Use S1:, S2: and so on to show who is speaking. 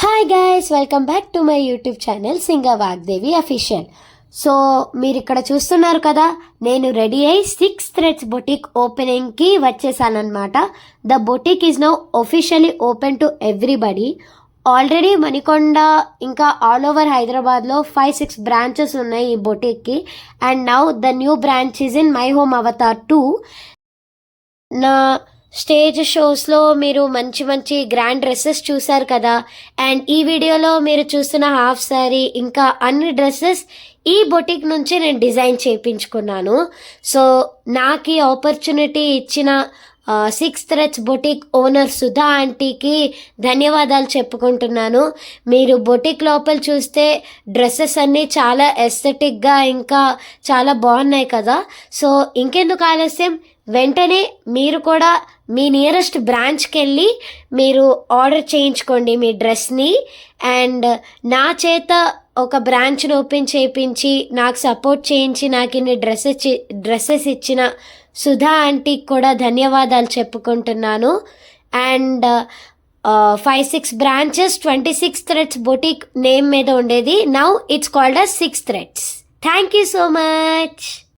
S1: Hi guys, welcome back to my YouTube channel Singa Vagdevi official. So మీరు ఇక్కడ చూస్తున్నారు కదా, నేను రెడీ అయ్యి 6 Threads బొటిక్ ఓపెనింగ్కి వచ్చేసానమాట. The boutique is now officially open to everybody. Already Manikonda ఇంకా ఆల్ ఓవర్ హైదరాబాద్లో 5-6 బ్రాంచెస్ ఉన్నాయి ఈ బొటిక్కి. And now the new branch is in My Home Avatar 2. నా స్టేజ్ షోస్లో మీరు మంచి మంచి గ్రాండ్ డ్రెస్సెస్ చూసారు కదా, అండ్ ఈ వీడియోలో మీరు చూస్తున్న హాఫ్ సారీ ఇంకా అన్ని డ్రెస్సెస్ ఈ బొటిక్ నుంచి నేను డిజైన్ చేయించుకున్నాను. సో నాకు ఈ ఆపర్చునిటీ ఇచ్చిన 6 Threads బొటిక్ ఓనర్ సుధా ఆంటీకి ధన్యవాదాలు చెప్పుకుంటున్నాను. మీరు బొటిక్ లోపల చూస్తే డ్రెస్సెస్ అన్నీ చాలా ఎస్థెటిక్గా ఇంకా చాలా బాగున్నాయి కదా. సో ఇంకెందుకు ఆలస్యం, వెంటనే మీరు కూడా మీ నియరెస్ట్ బ్రాంచ్కి వెళ్ళి మీరు ఆర్డర్ చేయించుకోండి మీ డ్రెస్ని. అండ్ నా చేత ఒక బ్రాంచ్ని ఓపెన్ చేయించి నాకు సపోర్ట్ చేయించి నాకు ఇన్ని డ్రెస్సెస్ ఇచ్చిన సుధా ఆంటీకి కూడా ధన్యవాదాలు చెప్పుకుంటున్నాను. And 5-6 branches 26 Threads boutique name మీద ఉండేది. Now it's called as 6 Threads. Thank you so much.